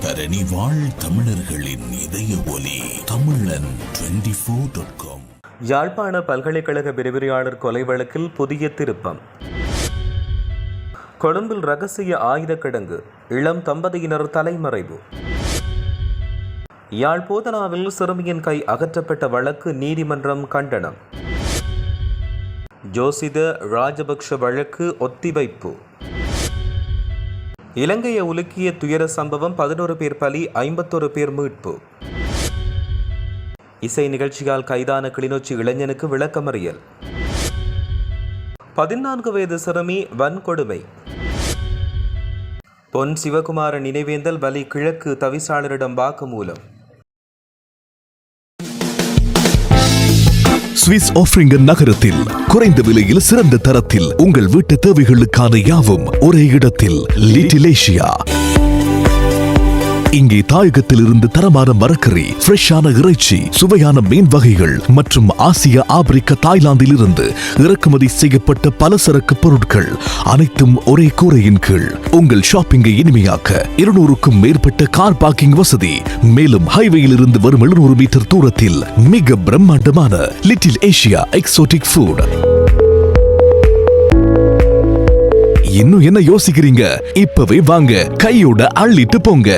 தரணி வாழ் தமிழர்களின் இதய ஒலி தமிழன் 24.com. யாழ்ப்பாண பல்கலைக்கழக விரிவுரையாளர் கொலை வழக்கில் புதிய திருப்பம். கொழும்பில் ரகசிய ஆயுத கிடங்கு, இளம் தம்பதியினர் தலைமறைவு. யாழ் போதனாவில் சிறுமியின் கை அகற்றப்பட்ட வழக்கு நீதிமன்றம் கண்டனம். ஜோசித ராஜபக்ஷ வழக்கு ஒத்திவைப்பு. இலங்கையை உலுக்கிய துயர சம்பவம், 11 பேர் பலி, 51 பேர் மீட்பு. இசை நிகழ்ச்சியால் கைதான கிளிநொச்சி இளைஞனுக்கு விளக்கமறியல். 14 வயது சிறுமி வன்கொடுமை. பொன் சிவகுமார நினைவேந்தல் பலி, கிழக்கு தவிசாளரிடம் வாக்குமூலம். சுவிஸ் ஆஃப்ரிங்கன் நகரத்தில் குறைந்த விலையில் சிறந்த தரத்தில் உங்கள் வீட்டு தேவைகளுக்கான யாவும் ஒரே இடத்தில். Little Asia. இங்கே தாயகத்தில் இருந்து தரமான மரக்கறி, ஃப்ரெஷ்ஷான இறைச்சி, சுவையான மீன் வகைகள் மற்றும் ஆசிய, ஆப்பிரிக்க, தாய்லாந்தில் இருந்து இறக்குமதி செய்யப்பட்ட பலசரக்கு பொருட்கள் அனைத்தும் ஒரே கூரையின் கீழ். உங்கள் ஷாப்பிங்கை இனிமையாக்க 200க்கும் மேற்பட்ட கார் பார்க்கிங் வசதி. மேலும் ஹைவேயில் இருந்து வரும் 700 மீட்டர் தூரத்தில் மிக பிரம்மாண்டமான லிட்டில் ஏசியா எக்ஸோட்டிக் ஃபுட். இன்னும் என்ன யோசிக்கிறீங்க? இப்பவே வாங்க, கையோட அள்ளிட்டு போங்க.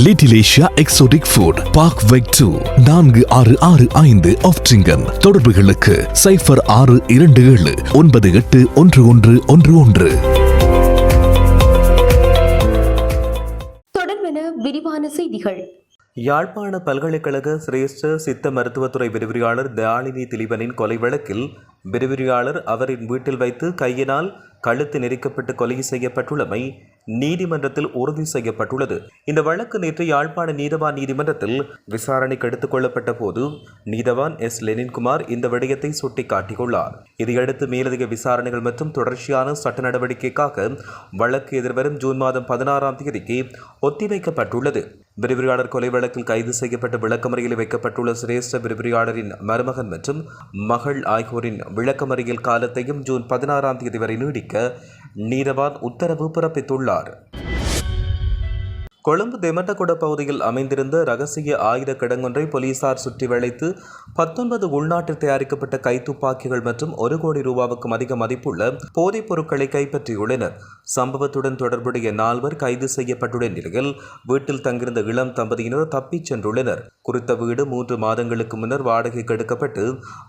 Little Asia exotic food, park வெக் 2, 4665 ஆஃப்ட்ரிங்கன். தொடர்புகளுக்கு 0627 981111. தொடர்பென விரிவான செய்திகள். யாழ்ப்பாண பல்கலைக்கழக சிரேஷ்ட சித்த மருத்துவத்துறை விரிவுரையாளர் தயாளினி திலீபனின் கொலை வழக்கில் விரிவுரையாளர் அவரின் வீட்டில் வைத்து கையினால் கழுத்து நெரிக்கப்பட்டு கொலை செய்யப்பட்டுள்ளமை நீதிமன்றத்தில் உறுதி செய்யப்பட்டுள்ளது. இந்த வழக்கு நேற்று யாழ்ப்பாண நீதவான் நீதிமன்றத்தில் விசாரணைக்கு எடுத்துக் கொள்ளப்பட்ட போது நீதவான் எஸ் லெனின்குமார் இந்த விடயத்தை சுட்டிக்காட்டியுள்ளார். இதையடுத்து மேலதிக விசாரணைகள் மற்றும் தொடர்ச்சியான சட்ட நடவடிக்கைக்காக வழக்கு எதிர்வரும் ஜூன் மாதம் 16ஆம் தேதிக்கு ஒத்திவைக்கப்பட்டுள்ளது. விரிவுரையாளர் கொலை வழக்கில் கைது செய்யப்பட்ட விளக்கமறியலில் வைக்கப்பட்டுள்ள சிரேஷ்ட விரிவுரையாளரின் மருமகன் மற்றும் மகள் ஆகியோரின் விளக்கமறியல் காலத்தையும் ஜூன் 16ஆம் தேதி வரை நீடிக்க நீதவான் உத்தரவு பிறப்பித்துள்ளார். கொழும்பு தெமட்டகொட பகுதியில் அமைந்திருந்த ரகசிய ஆயுத கிடங்கொன்றை போலீசார் சுற்றி வளைத்து 19 உள்நாட்டில் தயாரிக்கப்பட்ட கைத்துப்பாக்கிகள் மற்றும் 1 கோடி ரூபாவுக்கும் அதிக மதிப்புள்ள போதைப் பொருட்களை கைப்பற்றியுள்ளனர். சம்பவத்துடன் தொடர்புடைய 4 கைது செய்யப்பட்டுள்ள நிலையில் வீட்டில் தங்கியிருந்த இளம் தம்பதியினர் தப்பிச் சென்றுள்ளனர். குறித்த வீடு 3 மாதங்களுக்கு முன்னர் வாடகைக்கு எடுக்கப்பட்டு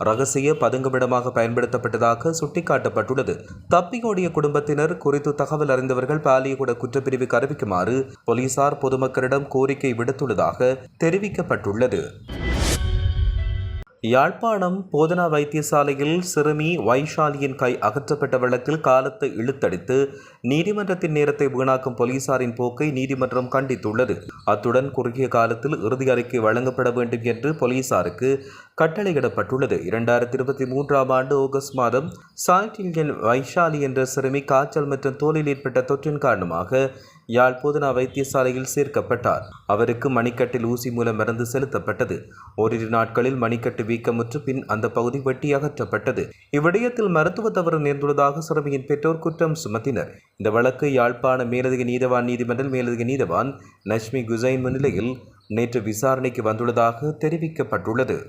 ரகசிய பதுங்குமிடமாக பயன்படுத்தப்பட்டதாக சுட்டிக்காட்டப்பட்டுள்ளது. தப்பியோடிய குடும்பத்தினர் குறித்து தகவல் அறிந்தவர்கள் பாலியகுட குற்றப்பிரிவுக்கு அறிவிக்குமாறு போலீசார் பொதுமக்களிடம் கோரிக்கை விடுத்துள்ளதாக தெரிவிக்கப்பட்டுள்ளது. யாழ்ப்பாணம் போதனா வைத்தியசாலையில் சிறுமி வைஷாலியின் கை அகற்றப்பட்ட வழக்கில் காலத்தை இழுத்தடித்து நீதிமன்றத்தின் நேரத்தை வீணாக்கும் போலீசாரின் போக்கை நீதிமன்றம் கண்டித்துள்ளது. அத்துடன் குறுகிய காலத்தில் இறுதி அறிக்கை வழங்கப்பட வேண்டும் என்று போலீசாருக்கு கட்டளையிடப்பட்டுள்ளது. 2023ஆம் ஆண்டு ஆகஸ்ட் மாதம் சாய்டில்யன் வைஷாலி என்ற சிறுமி காய்ச்சல் மற்றும் தோலில் ஏற்பட்ட தொற்றின் காரணமாக யாழ் போதனா வைத்தியசாலையில் சேர்க்கப்பட்டார். அவருக்கு மணிக்கட்டில் ஊசி மூலம் மருந்து செலுத்தப்பட்டது. ஓரிரு நாட்களில் மணிக்கட்டு வீக்கமுற்று பின் அந்த பகுதி வெட்டி அகற்றப்பட்டது. இவ்விடயத்தில் மருத்துவ தவறு நேர்ந்துள்ளதாக சிறுமியின் பெற்றோர் குற்றம் சுமத்தினர். இந்த வழக்கு யாழ்ப்பாண மேலதிக நீதவான் நீதிமன்றில் மேலதிக நீதவான் நஷ்மி குசைன் முன்னிலையில் நேற்று விசாரணைக்கு வந்துள்ளதாக தெரிவிக்கப்பட்டுள்ளது.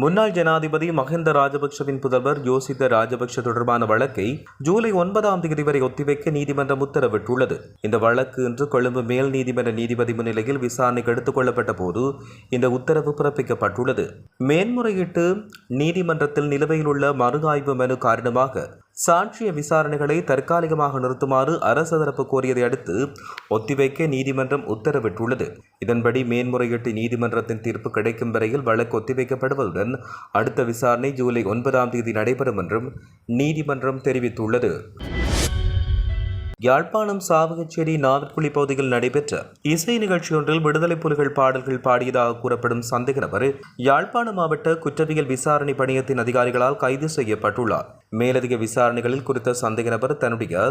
முன்னாள் ஜனாதிபதி மஹிந்த ராஜபக்ஷவின் புதல்வர் யோசித ராஜபக்ஷ தொடர்பான வழக்கை ஜூலை 9ஆம் தேதி வரை ஒத்திவைக்க நீதிமன்றம் உத்தரவிட்டுள்ளது. இந்த வழக்கு இன்று கொழும்பு மேல் நீதிமன்ற நீதிபதி முன்னிலையில் விசாரணைக்கு எடுத்துக் கொள்ளப்பட்ட போது இந்த உத்தரவு பிறப்பிக்கப்பட்டுள்ளது. மேன்முறையீட்டு நீதிமன்றத்தில் நிலுவையில் உள்ள மறு ஆய்வு மனு காரணமாக சாட்சிய விசாரணைகளை தற்காலிகமாக நிறுத்துமாறு அரசு தரப்பு கோரியதை அடுத்து ஒத்திவைக்க நீதிமன்றம் உத்தரவிட்டுள்ளது. இதன்படி மேன்முறையீட்டு நீதிமன்றத்தின் தீர்ப்பு கிடைக்கும் வரையில் வழக்கு ஒத்திவைக்கப்படுவதுடன் அடுத்த விசாரணை ஜூலை 9ஆம் தேதி நடைபெறும் என்றும் நீதிமன்றம் தெரிவித்துள்ளது. யாழ்ப்பாணம் சாவகச்சேரி நாவற்குழி பகுதியில் நடைபெற்ற இசை நிகழ்ச்சியொன்றில் விடுதலை புலிகள் பாடல்கள் பாடியதாக கூறப்படும் சந்தேக நபர் யாழ்ப்பாண மாவட்ட குற்றவியல் விசாரணை பணியத்தின் அதிகாரிகளால் கைது செய்யப்பட்டுள்ளார். மேலதிக விசாரணைகளில் குறித்த சந்தேக நபர் தன்னுடைய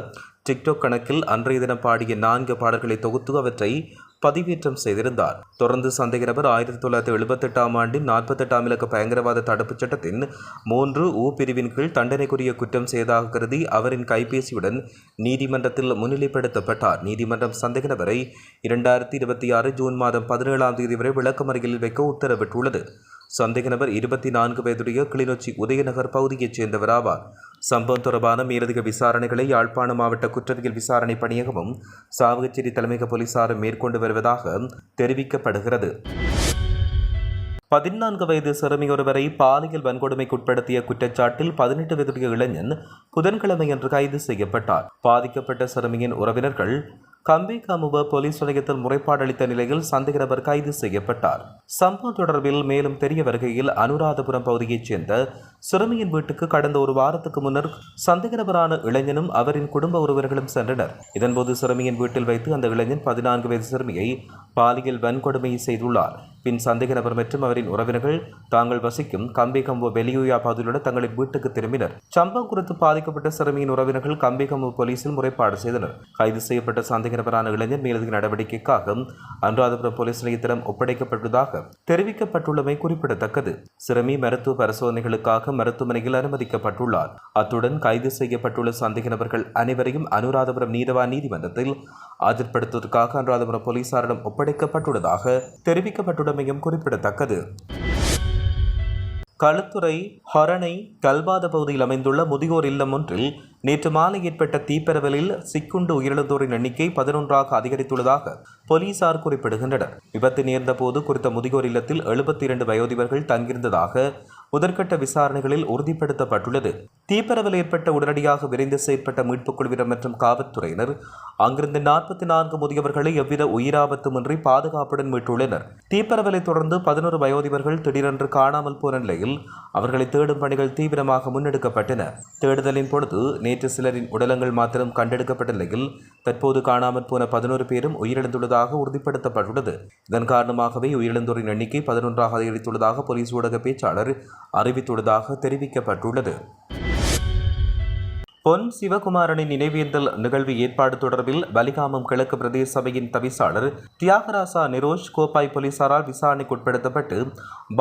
டிக்டாக் கணக்கில் அன்றைய தினம் பாடிய 4 பாடல்களை தொகுத்து அவற்றை பதிவேற்றம் செய்திருந்தார். தொடர்ந்து சந்தேக நபர் 1978 ஆண்டின் 48ஆம் இலக்க பயங்கரவாத தடுப்புச் சட்டத்தின் 3 பிரிவின் கீழ் தண்டனைக்குரிய குற்றம் செய்ததாக கருதி அவரின் கைபேசியுடன் நீதிமன்றத்தில் முன்னிலைப்படுத்தப்பட்டார். நீதிமன்றம் சந்தேக நபரை 2026 ஜூன் மாதம் 17ஆம் தேதி வரை விளக்கமறியலில் வைக்க உத்தரவிட்டுள்ளது. சந்தேக நபர் 24 வயதுடைய கிளிநொச்சி உதயநகர் பகுதியைச் சேர்ந்தவர் ஆவார். சம்பவம் தொடர்பான மேலதிக விசாரணைகளை யாழ்ப்பாணம் மாவட்ட குற்றவியல் விசாரணை பணியகமும் சாவகச்சேரி தலைமையக போலீசாரும் மேற்கொண்டு வருவதாக தெரிவிக்கப்படுகிறது. 14 வயது சிறுமி ஒருவரை பாலியல் வன்கொடுமைக்குட்படுத்திய குற்றச்சாட்டில் 18 வயதுடைய இளைஞன் புதன்கிழமையன்று கைது செய்யப்பட்டார். பாதிக்கப்பட்ட சிறுமியின் உறவினர்கள் கம்பிகமுவ போலீஸ் நிலையத்தில் முறைப்பாடு அளித்த நிலையில் சந்தேக நபர் கைது செய்யப்பட்டார். சம்பவம் தொடர்பில் மேலும் தெரிய வருகையில் அனுராதபுரம் பகுதியைச் சேர்ந்த சிறுமியின் வீட்டுக்கு கடந்த ஒரு வாரத்துக்கு முன்னர் சந்தேக நபரான இளைஞனும் அவரின் குடும்ப உறவினர்களும் சென்றனர். இதன்போது சிறுமியின் வீட்டில் வைத்து அந்த இளைஞன் 14 வயது சிறுமியை பாலியல் வன்கொடுமை செய்துள்ளார். பின் சந்தேக நபர் மற்றும் அவரின் உறவினர்கள் தாங்கள் வசிக்கும் கம்பிகம்பு வெளியூயா பகுதியிலுள்ள தங்களின் வீட்டுக்கு திரும்பினர். சம்பவம் குறித்து பாதிக்கப்பட்ட சிறுமியின் உறவினர்கள் கம்பிகம்பு போலீசில் முறைப்பாடு செய்தனர். கைது செய்யப்பட்ட சந்தேக நபரான இளைஞர் மேலதிக நடவடிக்கைக்காக அனுராதபுரம் போலீஸ் நிலையத்திடம் ஒப்படைக்கப்பட்டதாக தெரிவிக்கப்பட்டுள்ளமை குறிப்பிடத்தக்கது. சிறுமி மருத்துவ பரிசோதனைகளுக்காக மருத்துவமனையில் அனுமதிக்கப்பட்டுள்ளார். அத்துடன் கைது செய்யப்பட்டுள்ள சந்தேக நபர்கள் அனைவரையும் அனுராதபுரம் நீதவான் நீதிமன்றத்தில் ஆஜர்படுத்துவதற்காக அனுராதபுரம் போலீசாரிடம் ஒப்படைக்கப்பட்டுள்ளதாக தெரிவிக்கப்பட்டுள்ளமையும் குறிப்பிடத்தக்கது. களுத்துறை ஹொரணை கல்பாத பகுதியில் அமைந்துள்ள முதியோர் இல்லம் ஒன்றில் நேற்று மாலை ஏற்பட்ட தீப்பரவலில் சிக்குண்டு உயிரிழந்தோரின் எண்ணிக்கை 11ஆக அதிகரித்துள்ளதாக போலீசார் குறிப்பிடுகின்றனர். விபத்து நேர்ந்த போது குறித்த முதியோர் இல்லத்தில் 72 வயோதிபர்கள் தங்கியிருந்ததாக முதற்கட்ட விசாரணைகளில் உறுதிப்படுத்தப்பட்டுள்ளது. தீப்பரவல் ஏற்பட்ட உடனடியாக விரைந்து செயற்பட்ட மீட்புக் குழுவினர் மற்றும் காவல்துறையினர் அங்கிருந்த 44 முதியவர்களை எவ்வித உயிராபத்துமின்றி பாதுகாப்புடன் மீட்டுள்ளனர். தீப்பரவலை தொடர்ந்து 11 வயோதிபர்கள் திடீரென்று காணாமல் போன நிலையில் அவர்களை தேடும் பணிகள் தீவிரமாக முன்னெடுக்கப்பட்டன. தேடுதலின் பொழுது நேற்று சிலரின் உடலங்கள் மாத்திரம் கண்டெடுக்கப்பட்ட நிலையில் தற்போது காணாமல் போன 11 பேரும் உயிரிழந்துள்ளதாக உறுதிப்படுத்தப்பட்டுள்ளது. இதன் காரணமாகவே உயிரிழந்தோரின் எண்ணிக்கை 11ஆக அதிகரித்துள்ளதாக போலீஸ் ஊடக பேச்சாளர் அறிவித்துள்ளதாக தெரிவிக்கப்பட்டுள்ளது. பொன் சிவகுமாரனின் நினைவேந்தல் நிகழ்வு ஏற்பாடு தொடர்பில் வலிகாமம் கிழக்கு பிரதேச சபையின் தவிசாளர் தியாகராசா நிரோஷ் கோப்பாய் போலீசாரால் விசாரணைக்கு உட்படுத்தப்பட்டு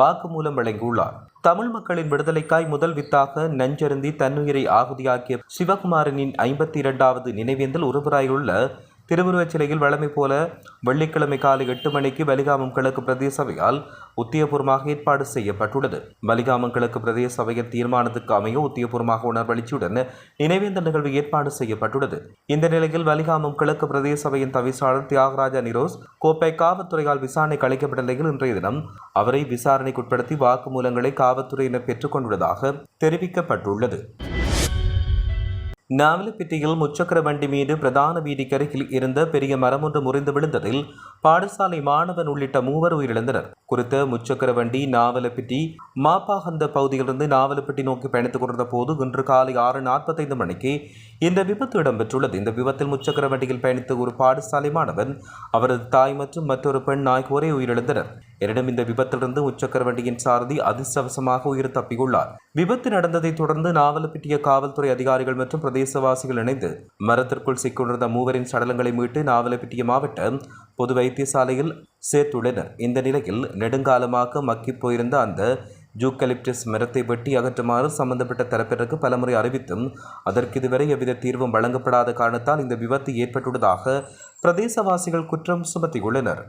வாக்குமூலம் வழங்கியுள்ளார். தமிழ் மக்களின் விடுதலைக்காய் முதல் வித்தாக நஞ்சருந்தி தன்னுயிரை ஆகுதியாக்கிய சிவகுமாரனின் 52வது நினைவேந்தல் உருவராயுள்ள திருவுருவச் சிலையில் வழமை போல வெள்ளிக்கிழமை காலை 8 மணிக்கு வலிகாமம் கிழக்கு பிரதேச சபையால் உத்தியபூர்வமாக ஏற்பாடு செய்யப்பட்டுள்ளது. வலிகாமம் கிழக்கு பிரதேச சபையின் தீர்மானத்துக்கு அமைய உத்தியபூர்வமாக உணர்வெளிச்சியுடன் நினைவேந்த நிகழ்வு ஏற்பாடு செய்யப்பட்டுள்ளது. இந்த நிலையில் வலிகாமம் கிழக்கு பிரதேச சபையின் தவிசாளர் தியாகராஜா நிரோஸ் கோப்பை காவல்துறையால் விசாரணைக்கு அளிக்கப்பட்ட நிலையில் இன்றைய தினம் அவரை விசாரணைக்குட்படுத்தி வாக்குமூலங்களை காவல்துறையினர் பெற்றுக் கொண்டுள்ளதாக தெரிவிக்கப்பட்டுள்ளது. நாவலப்பிட்டியில் முச்சக்கர வண்டி மீது பிரதான வீதிக்கருகில் இருந்த பெரிய மரம் ஒன்று முறிந்து விழுந்ததில் பாடசாலை மாணவன் உள்ளிட்ட 3 உயிரிழந்தனர். குறித்த முச்சக்கர வண்டி நாவலப்பிட்டி மாப்பாகந்த பகுதியிலிருந்து நாவலப்பிட்டி நோக்கி பயணித்துக் கொண்டிருந்த போது இன்று காலை 6:45 மணிக்கு இந்த விபத்து இடம்பெற்றுள்ளது. இந்த விபத்தில் முச்சக்கர வண்டியில் பயணித்த ஒரு பாடசாலை மாணவன், அவரது தாய் மற்றும் மற்றொரு பெண் ஆகியோரே உயிரிழந்தனர். எனினும் இந்த விபத்திலிருந்து முச்சக்கர வண்டியின் சாரதி அதிர்ஷ்டவசமாக உயிர் தப்பியுள்ளார். விபத்து நடந்ததை தொடர்ந்து நாவலப்பிட்டிய காவல்துறை அதிகாரிகள் மற்றும் பிரதேசவாசிகள் இணைந்து மரத்திற்குள் சிக்கொண்டிருந்த 3 சடலங்களை மீட்டு நாவலப்பிட்டிய மாவட்ட பொது வைத்தியசாலையில் சேர்த்துள்ளனர். இந்த நிலையில் நெடுங்காலமாக மக்கி போயிருந்த அந்த ஜூக்கலிப்டஸ் மரத்தை வெட்டி அகற்றுமாறு சம்பந்தப்பட்ட தரப்பினருக்கு பலமுறை அறிவித்தும் அதற்கு இதுவரை எவ்வித தீர்வும் வழங்கப்படாத காரணத்தால் இந்த விபத்து ஏற்பட்டுள்ளதாக பிரதேசவாசிகள் குற்றம் சுமத்தியுள்ளனர்.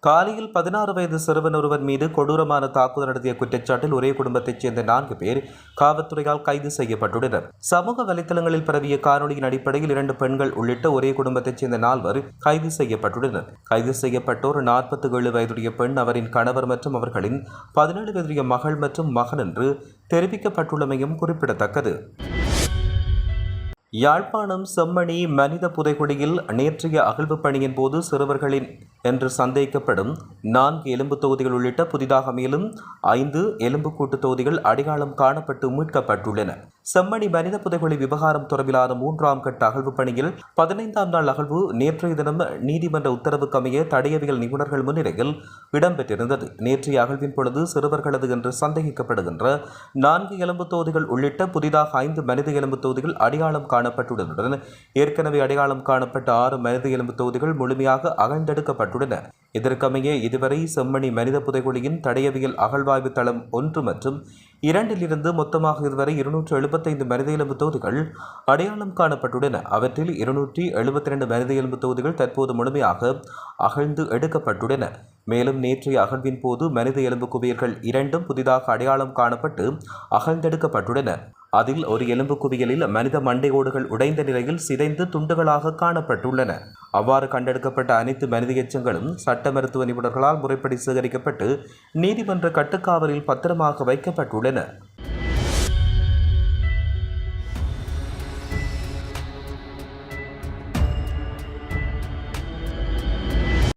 காலையில் 16 வயது சிறுவன் ஒருவர் மீது கொடூரமான தாக்குதல் நடத்திய குற்றச்சாட்டில் ஒரே குடும்பத்தைச் சேர்ந்த 4 பேர் காவல்துறையால் கைது செய்யப்பட்டுள்ளனர். சமூக வலைதளங்களில் பரவிய காணொலியின் அடிப்படையில் 2 பெண்கள் உள்ளிட்ட ஒரே குடும்பத்தைச் சேர்ந்த 4 கைது செய்யப்பட்டுள்ளனர். கைது செய்யப்பட்டோர் 47 வயதுடைய பெண், அவரின் கணவர் மற்றும் அவர்களின் 17 வயதுடைய மகள் மற்றும் மகன் என்று தெரிவிக்கப்பட்டுள்ளமையும் குறிப்பிடத்தக்கது. யாழ்ப்பாணம் செம்மணி மனித புதைகுழியில் நேற்றைய அகழ்வு பணியின் போது சிறுவர்களின் என்று சந்தேகிக்கப்படும் 4 எலும்பு தொகுதிகள் உள்ளிட்ட புதிதாக மேலும் 5 எலும்புக்கூட்டு தொகுதிகள் அடையாளம் காணப்பட்டு மீட்கப்பட்டுள்ளன. செம்மணி மனித புதைகுழி விவகாரம் தொடர்பிலான 3ஆம் கட்ட அகழ்வு பணியில் 15ஆம் நாள் அகழ்வு நேற்றைய தினம் நீதிமன்ற உத்தரவுக்கமைய தடயவியல் நிபுணர்கள் முன்னிலையில் இடம்பெற்றிருந்தது. நேற்றைய அகழ்வின் பொழுது சிறுவர்களது என்று சந்தேகிக்கப்படுகின்ற 4 எலும்பு தொகுதிகள் உள்ளிட்ட புதிதாக 5 மனித எலும்பு தொகுதிகள் அடையாளம் காணப்பட்டுள்ளதுடன் ஏற்கனவே அடையாளம் காணப்பட்ட 6 மனித எலும்பு தொகுதிகள் முழுமையாக அகழ்ந்தெடுக்கப்பட்டுள்ளன. இதற்கமைய இதுவரை செம்மணி மனித புதைகுழியின் தடயவியல் அகழ்வாய்வு தளம் 1 மற்றும் 2 மொத்தமாக இதுவரை 275 மனித எலும்பு தொகுதிகள் அடையாளம் காணப்பட்டுள்ளன. அவற்றில் 272 மனித எலும்பு தொகுதிகள் தற்போது முழுமையாக அகழ்ந்து எடுக்கப்பட்டுள்ளன. மேலும் நேற்றைய அகழ்வின் போது மனித எலும்பு குவியல்கள் 2 புதிதாக அடையாளம் காணப்பட்டு அகழ்ந்தெடுக்கப்பட்டுள்ளன. அதில் ஒரு எலும்பு குவியலில் மனித மண்டையோடுகள் உடைந்த நிலையில் சிதைந்து துண்டுகளாக காணப்பட்டுள்ளன. அவ்வாறு கண்டெடுக்கப்பட்ட அனைத்து மனித எச்சங்களும் சட்ட மருத்துவ நிபுணர்களால் முறைப்படி சேகரிக்கப்பட்டு நீதிமன்ற கட்டுக்காவலில் பத்திரமாக வைக்கப்பட்டுள்ளன.